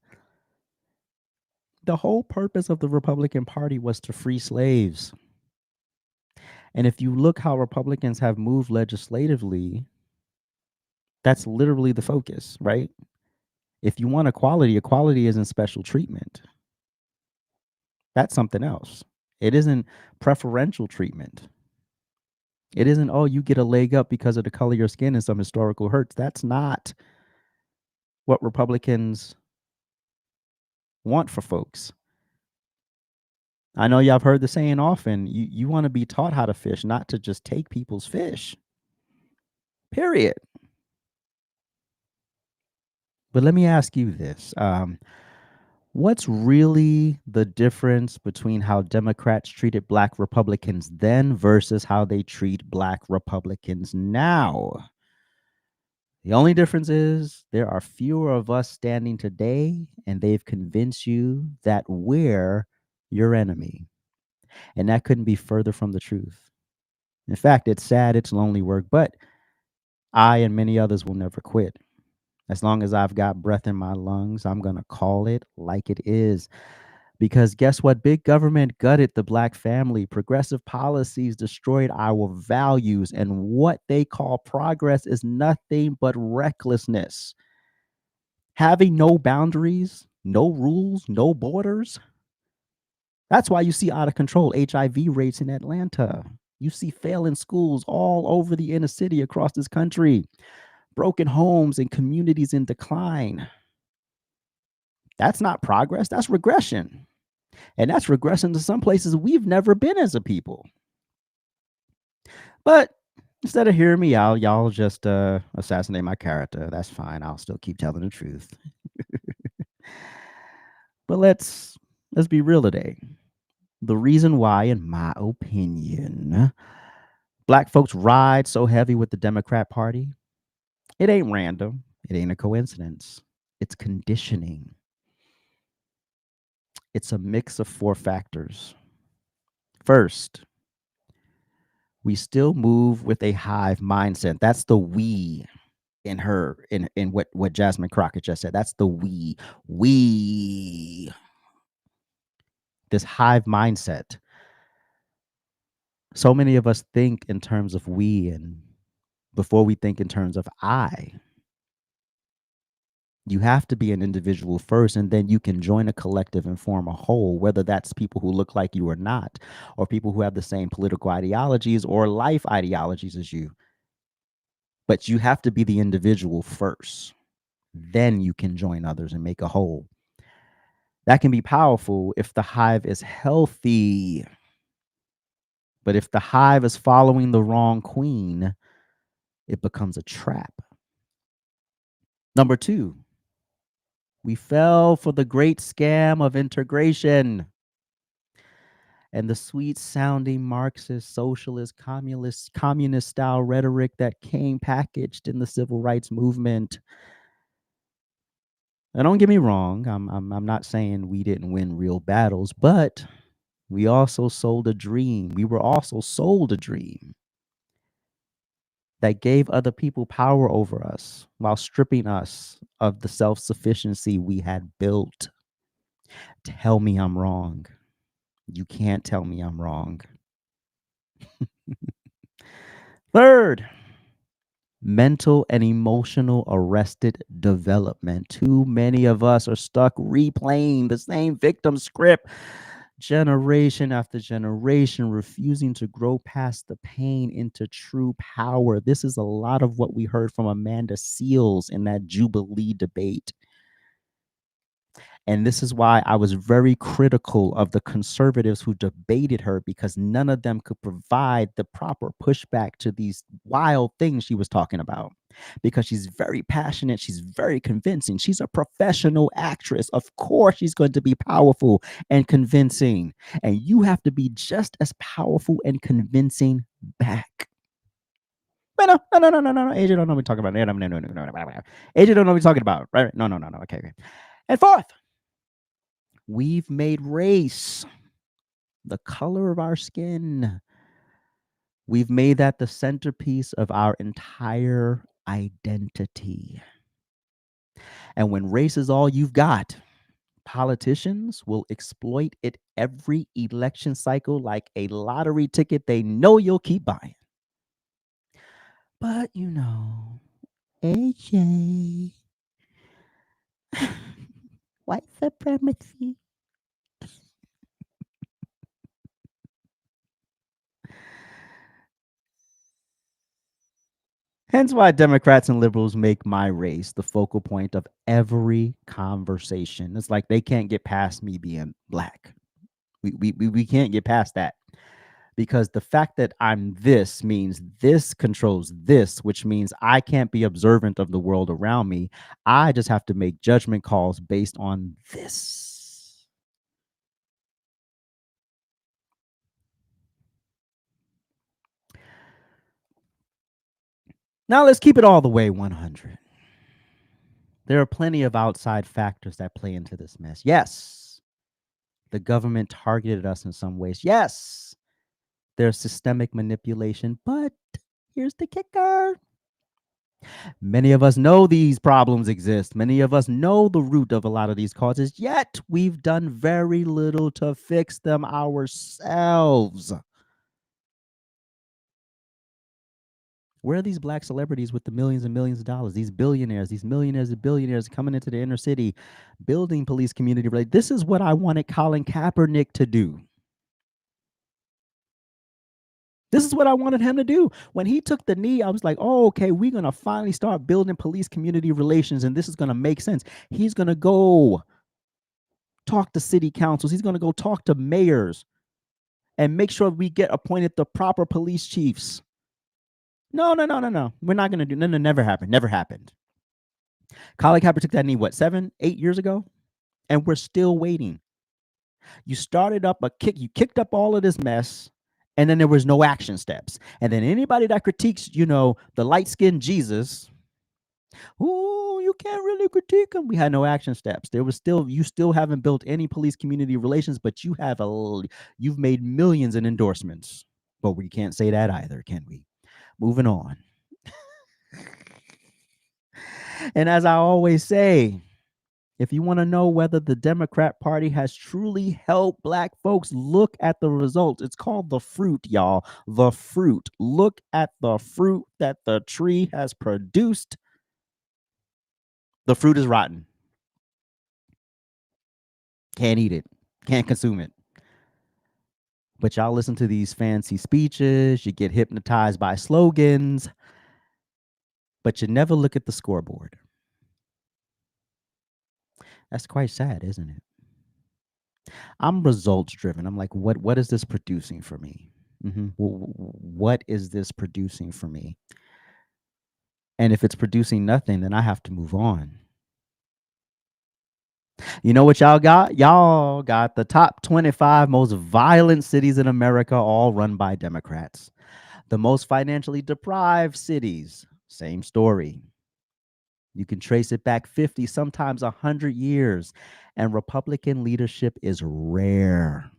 The whole purpose of the Republican Party was to free slaves. And if you look how Republicans have moved legislatively, that's literally the focus, right? If you want equality, equality isn't special treatment. That's something else. It isn't preferential treatment. It isn't, oh, you get a leg up because of the color of your skin and some historical hurts. That's not what Republicans want for folks. I know y'all have heard the saying often, you want to be taught how to fish, not to just take people's fish. Period. But let me ask you this. What's really the difference between how Democrats treated black Republicans then versus how they treat black Republicans now? The only difference is there are fewer of us standing today, and they've convinced you that we're your enemy. And that couldn't be further from the truth. In fact, it's sad, it's lonely work, but I and many others will never quit. As long as I've got breath in my lungs, I'm going to call it like it is. Because guess what? Big government gutted the black family. Progressive policies destroyed our values. And what they call progress is nothing but recklessness. Having no boundaries, no rules, no borders. That's why you see out of control HIV rates in Atlanta. You see failing schools all over the inner city across this country. Broken homes and communities in decline. That's not progress, that's regression. And that's regression to some places we've never been as a people. But instead of hearing me out, y'all just assassinate my character. That's fine. I'll still keep telling the truth. But let's be real today. The reason why, in my opinion, black folks ride so heavy with the Democrat Party, it ain't random. It ain't a coincidence. It's conditioning. It's a mix of 4 factors. First, we still move with a hive mindset. That's the we in what Jasmine Crockett just said. That's the we. We. This hive mindset. So many of us think in terms of we, and before we think in terms of I. You have to be an individual first, and then you can join a collective and form a whole, whether that's people who look like you or not, or people who have the same political ideologies or life ideologies as you. But you have to be the individual first. Then you can join others and make a whole. That can be powerful if the hive is healthy. But if the hive is following the wrong queen, it becomes a trap. Number 2. We fell for the great scam of integration and the sweet sounding Marxist, socialist, communist style rhetoric that came packaged in the civil rights movement. And don't get me wrong, I'm not saying we didn't win real battles, but we also sold a dream. We were also sold a dream that gave other people power over us while stripping us of the self-sufficiency we had built. Tell me I'm wrong. You can't tell me I'm wrong. Third, mental and emotional arrested development. Too many of us are stuck replaying the same victim script generation after generation, refusing to grow past the pain into true power. This is a lot of what we heard from Amanda Seales in that Jubilee debate. And this is why I was very critical of the conservatives who debated her, because none of them could provide the proper pushback to these wild things she was talking about. Because she's very passionate, she's very convincing. She's a professional actress. Of course, she's going to be powerful and convincing. And you have to be just as powerful and convincing back. But no. AJ don't know what we're talking about. No. AJ don't know what we're talking about. Right? No. Okay. And fourth, we've made race the color of our skin. We've made that the centerpiece of our entire identity. And when race is all you've got, politicians will exploit it every election cycle like a lottery ticket they know you'll keep buying. But you know, AJ, white supremacy. Hence why Democrats and liberals make my race the focal point of every conversation. It's like they can't get past me being black. We can't get past that, because the fact that I'm this means this controls this, which means I can't be observant of the world around me. I just have to make judgment calls based on this. Now let's keep it all the way 100. There are plenty of outside factors that play into this mess. Yes, the government targeted us in some ways. Yes, there's systemic manipulation, but here's the kicker. Many of us know these problems exist. Many of us know the root of a lot of these causes, yet we've done very little to fix them ourselves. Where are these black celebrities with the millions and millions of dollars? These billionaires, these millionaires and billionaires coming into the inner city, building police community. This is what I wanted Colin Kaepernick to do. This is what I wanted him to do. When he took the knee, I was like, oh, okay, we're going to finally start building police community relations, and this is going to make sense. He's going to go talk to city councils. He's going to go talk to mayors and make sure we get appointed the proper police chiefs. No. We're not going to do. No, never happened. Never happened. Colin Kaepernick took that knee, what, 7, 8 years ago? And we're still waiting. You started up you kicked up all of this mess, and then there was no action steps. And then anybody that critiques, the light-skinned Jesus, you can't really critique him. We had no action steps. You still haven't built any police community relations, but you've made millions in endorsements. But we can't say that either, can we? Moving on. And as I always say, if you want to know whether the Democrat Party has truly helped black folks, look at the results. It's called the fruit, y'all. The fruit. Look at the fruit that the tree has produced. The fruit is rotten. Can't eat it. Can't consume it. But y'all listen to these fancy speeches. You get hypnotized by slogans. But you never look at the scoreboard. That's quite sad, isn't it? I'm results driven. I'm like, what is this producing for me? What is this producing for me? And if it's producing nothing, then I have to move on. You know what y'all got? Y'all got the top 25 most violent cities in America, all run by Democrats. The most financially deprived cities, same story. You can trace it back 50, sometimes 100 years, and Republican leadership is rare.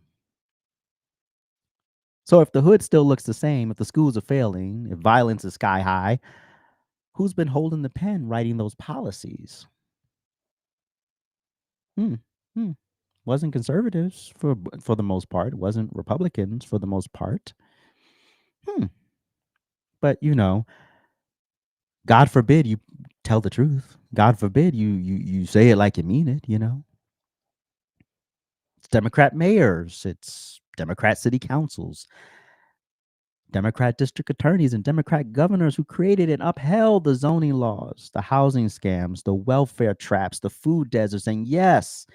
So if the hood still looks the same, if the schools are failing, if violence is sky high, who's been holding the pen writing those policies? Wasn't conservatives for the most part. It wasn't Republicans for the most part. But God forbid you tell the truth. God forbid you say it like you mean it, It's Democrat mayors, it's Democrat city councils, Democrat district attorneys, and Democrat governors who created and upheld the zoning laws, the housing scams, the welfare traps, the food deserts, and yes,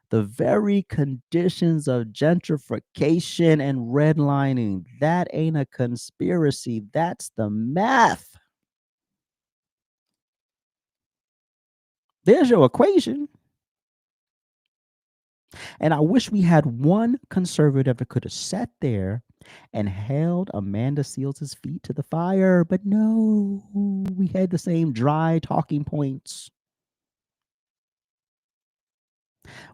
The very conditions of gentrification and redlining, that ain't a conspiracy. That's the math. There's your equation. And I wish we had one conservative that could have sat there and held Amanda Seals' feet to the fire. But no, we had the same dry talking points.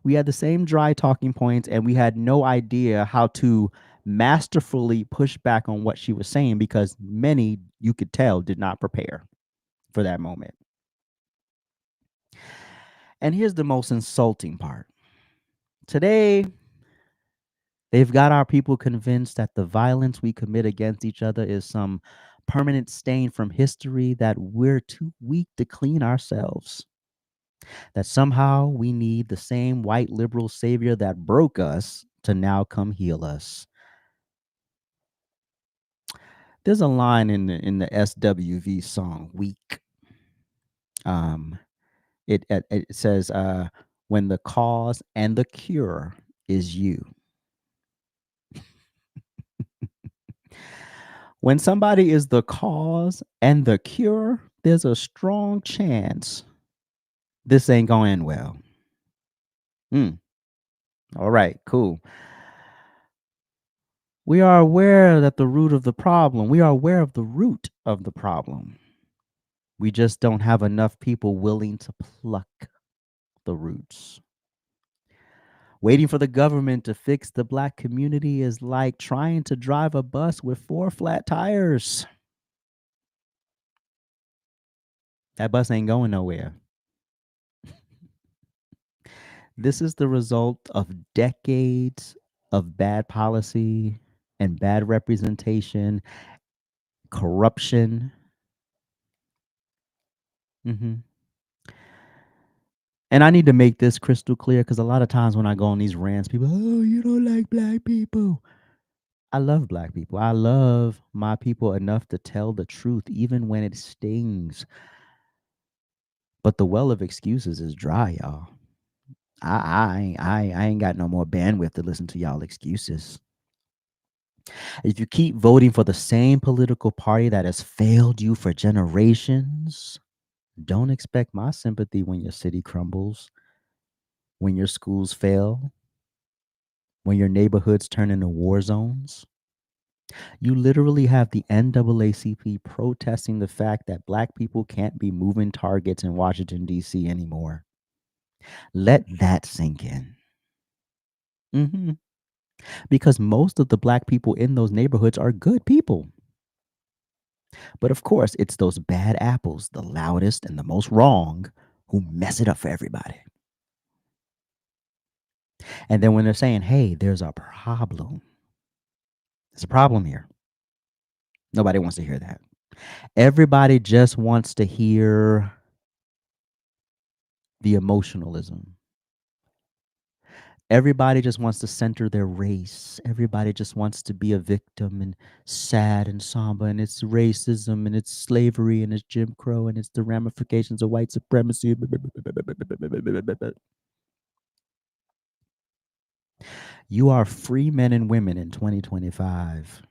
We had the same dry talking points, and we had no idea how to masterfully push back on what she was saying because many, you could tell, did not prepare for that moment. And here's the most insulting part. Today, they've got our people convinced that the violence we commit against each other is some permanent stain from history, that we're too weak to clean ourselves, that somehow we need the same white liberal savior that broke us to now come heal us. There's a line in the SWV song "Weak." It says, "When the cause and the cure is you." When somebody is the cause and the cure, there's a strong chance this ain't going to end well. All right, cool. We are aware that we are aware of the root of the problem. We just don't have enough people willing to pluck the roots. Waiting for the government to fix the Black community is like trying to drive a bus with 4 flat tires. That bus ain't going nowhere. This is the result of decades of bad policy and bad representation, corruption. And I need to make this crystal clear because a lot of times when I go on these rants, people, oh, you don't like Black people. I love Black people. I love my people enough to tell the truth, even when it stings. But the well of excuses is dry, y'all. I ain't got no more bandwidth to listen to y'all excuses. If you keep voting for the same political party that has failed you for generations, don't expect my sympathy when your city crumbles, when your schools fail, when your neighborhoods turn into war zones. You literally have the NAACP protesting the fact that Black people can't be moving targets in Washington, D.C. anymore. Let that sink in. Because most of the Black people in those neighborhoods are good people. But of course, it's those bad apples, the loudest and the most wrong, who mess it up for everybody. And then when they're saying, hey, there's a problem. There's a problem here. Nobody wants to hear that. Everybody just wants to hear the emotionalism. Everybody just wants to center their race. Everybody just wants to be a victim and sad and somber, and it's racism and it's slavery and it's Jim Crow and it's the ramifications of white supremacy. You are free men and women in 2025.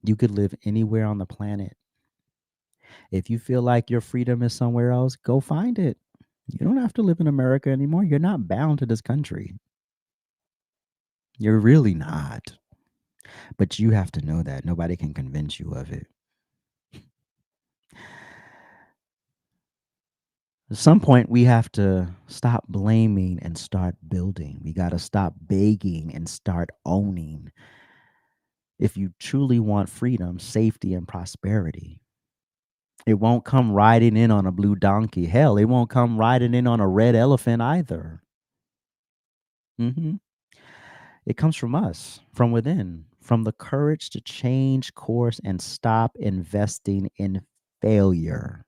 You could live anywhere on the planet. If you feel like your freedom is somewhere else, go find it. You don't have to live in America anymore. You're not bound to this country. You're really not. But you have to know that. Nobody can convince you of it. At some point, we have to stop blaming and start building. We got to stop begging and start owning. If you truly want freedom, safety, and prosperity, it won't come riding in on a blue donkey. Hell, it won't come riding in on a red elephant either. It comes from us, from within, from the courage to change course and stop investing in failure.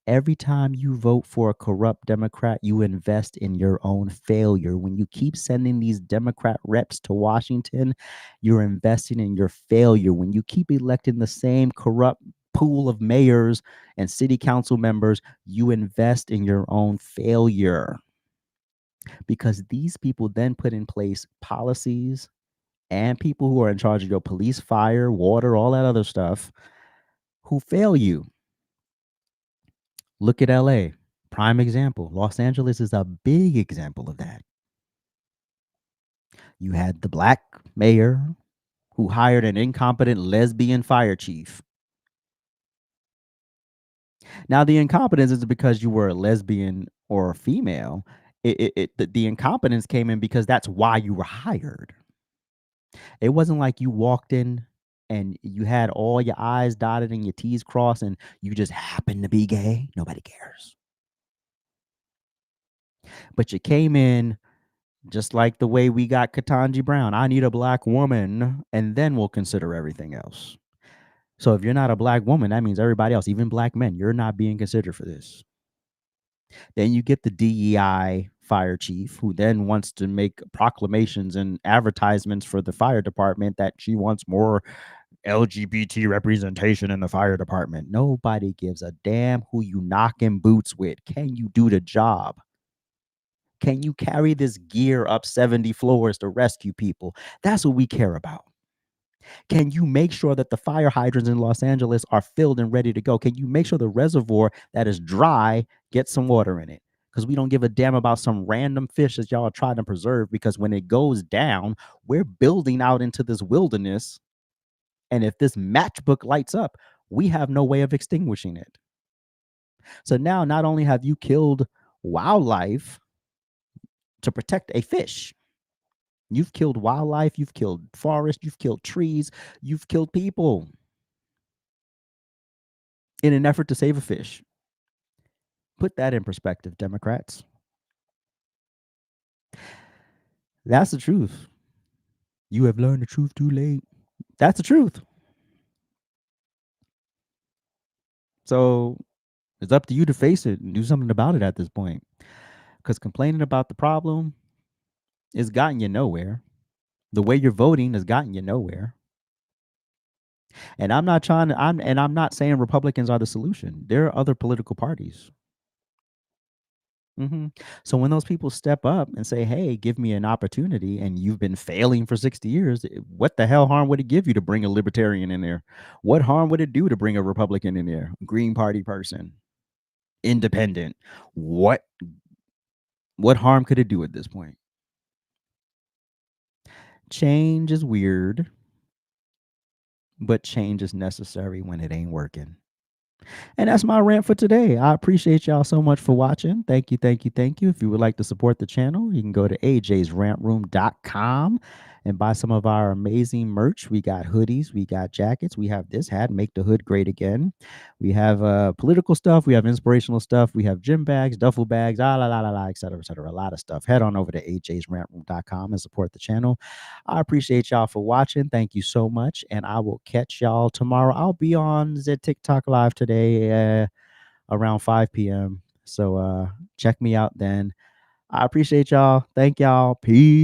Every time you vote for a corrupt Democrat, you invest in your own failure. When you keep sending these Democrat reps to Washington, you're investing in your failure. When you keep electing the same corrupt pool of mayors and city council members, you invest in your own failure. because these people then put in place policies and people who are in charge of your police, fire, water, all that other stuff who fail you. Look at LA, prime example. Los Angeles is a big example of that. You had the black mayor who hired an incompetent lesbian fire chief. Now, the incompetence is because you were a lesbian or a female. The incompetence came in because that's why you were hired. It wasn't like you walked in and you had all your I's dotted and your T's crossed and you just happened to be gay. Nobody cares. But you came in just like the way we got Ketanji Brown. I need a black woman, and then we'll consider everything else. So if you're not a black woman, that means everybody else, even black men, you're not being considered for this. Then you get the DEI fire chief who then wants to make proclamations and advertisements for the fire department that she wants more LGBT representation in the fire department. Nobody gives a damn who you knocking boots with. Can you do the job? Can you carry this gear up 70 floors to rescue people? That's what we care about. Can you make sure that the fire hydrants in Los Angeles are filled and ready to go? Can you make sure the reservoir that is dry gets some water in it? Because we don't give a damn about some random fish that y'all are trying to preserve, because when it goes down, we're building out into this wilderness. And if this matchbook lights up, we have no way of extinguishing it. So now not only have you killed wildlife to protect a fish, you've killed wildlife, you've killed forests, you've killed trees, you've killed people in an effort to save a fish. Put that in perspective, Democrats. That's the truth. You have learned the truth too late. That's the truth. So it's up to you to face it and do something about it at this point. Because complaining about the problem has gotten you nowhere. The way you're voting has gotten you nowhere. And I'm not saying Republicans are the solution. There are other political parties. So when those people step up and say, hey, give me an opportunity, and you've been failing for 60 years, what the hell harm would it give you to bring a libertarian in there? What harm would it do to bring a Republican in there? Green Party person, independent. What harm could it do at this point? Change is weird, but change is necessary when it ain't working. And that's my rant for today. I appreciate y'all so much for watching. Thank you, thank you, thank you. If you would like to support the channel, you can go to AJsRANTroom.com and buy some of our amazing merch. We got hoodies, we got jackets, we have this hat, Make the Hood Great Again. We have political stuff, we have inspirational stuff, we have gym bags, duffel bags, et cetera, a lot of stuff. Head on over to AJsRANTroom.com and support the channel. I appreciate y'all for watching. Thank you so much, and I will catch y'all tomorrow. I'll be on the TikTok live today around 5 p.m. So check me out then. I appreciate y'all. Thank y'all. Peace.